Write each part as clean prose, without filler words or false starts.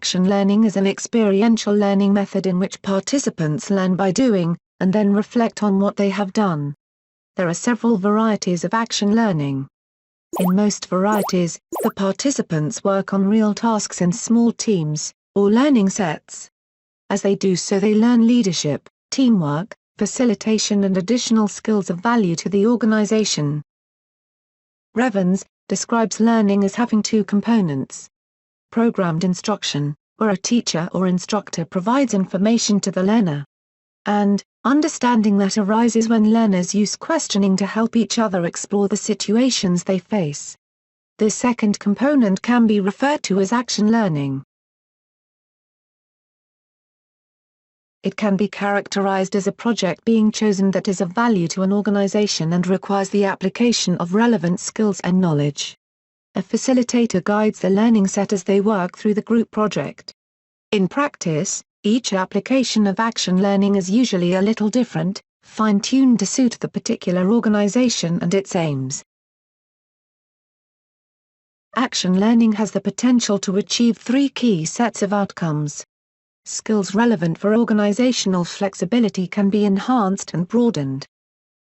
action learning is an experiential learning method in which participants learn by doing, and then reflect on what they have done. There are several varieties of action learning. In most varieties, the participants work on real tasks in small teams, or learning sets. As they do so, they learn leadership, teamwork, facilitation, and additional skills of value to the organization. Revans describes learning as having two components: programmed instruction, where a teacher or instructor provides information to the learner, and understanding that arises when learners use questioning to help each other explore the situations they face. This second component can be referred to as action learning. It can be characterized as a project being chosen that is of value to an organization and requires the application of relevant skills and knowledge. A facilitator guides the learning set as they work through the group project. In practice, each application of action learning is usually a little different, fine-tuned to suit the particular organization and its aims. Action learning has the potential to achieve three key sets of outcomes. Skills relevant for organizational flexibility can be enhanced and broadened.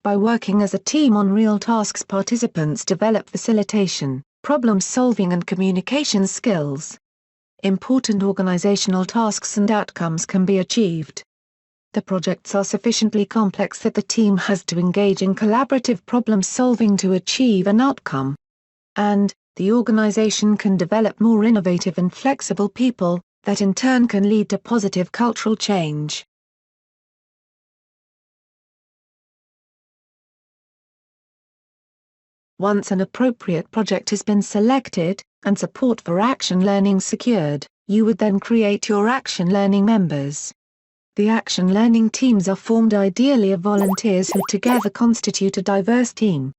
By working as a team on real tasks, participants develop facilitation, problem-solving, and communication skills. Important organizational tasks and outcomes can be achieved. The projects are sufficiently complex that the team has to engage in collaborative problem-solving to achieve an outcome. And the organization can develop more innovative and flexible people, that in turn can lead to positive cultural change. Once an appropriate project has been selected, and support for action learning secured, you would then create your action learning members. The action learning teams are formed ideally of volunteers who together constitute a diverse team.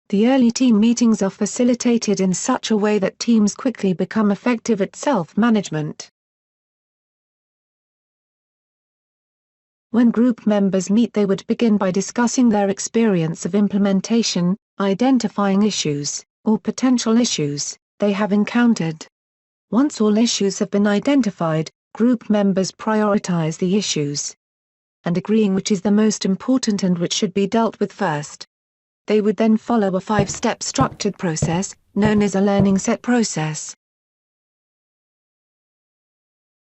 The early team meetings are facilitated in such a way that teams quickly become effective at self-management. When group members meet, they would begin by discussing their experience of implementation, identifying issues, or potential issues, they have encountered. Once all issues have been identified, group members prioritize the issues, and agreeing which is the most important and which should be dealt with first. They would then follow a 5-step structured process, known as a learning set process.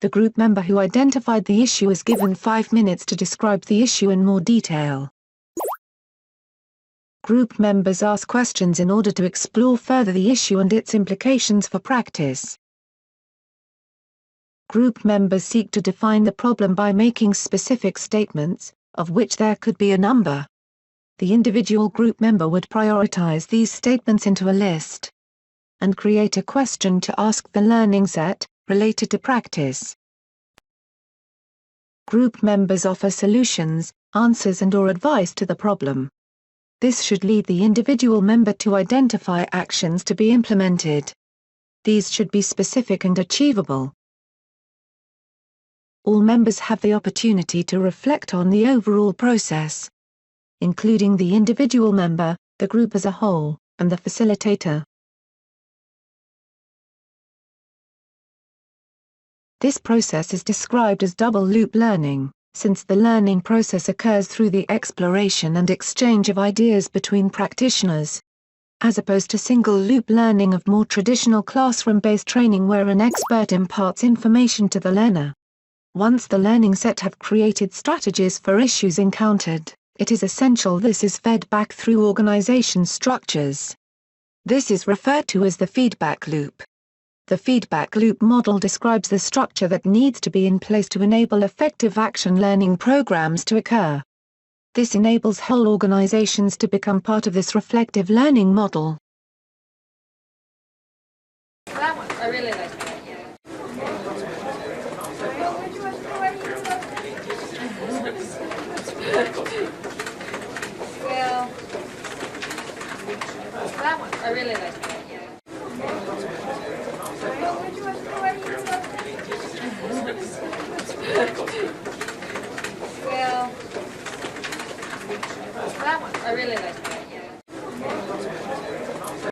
The group member who identified the issue is given 5 minutes to describe the issue in more detail. Group members ask questions in order to explore further the issue and its implications for practice. Group members seek to define the problem by making specific statements, of which there could be a number. The individual group member would prioritize these statements into a list and create a question to ask the learning set, related to practice. Group members offer solutions, answers, and/or advice to the problem. This should lead the individual member to identify actions to be implemented. These should be specific and achievable. All members have the opportunity to reflect on the overall process, including the individual member, the group as a whole, and the facilitator. This process is described as double-loop learning, since the learning process occurs through the exploration and exchange of ideas between practitioners, as opposed to single-loop learning of more traditional classroom-based training where an expert imparts information to the learner. Once the learning set have created strategies for issues encountered, it is essential this is fed back through organization structures. This is referred to as the feedback loop. The feedback loop model describes the structure that needs to be in place to enable effective action learning programs to occur. This enables whole organizations to become part of this reflective learning model. That one, I really like that, yeah. Well, that one, I really like that, yeah. Well, that one, I really like that.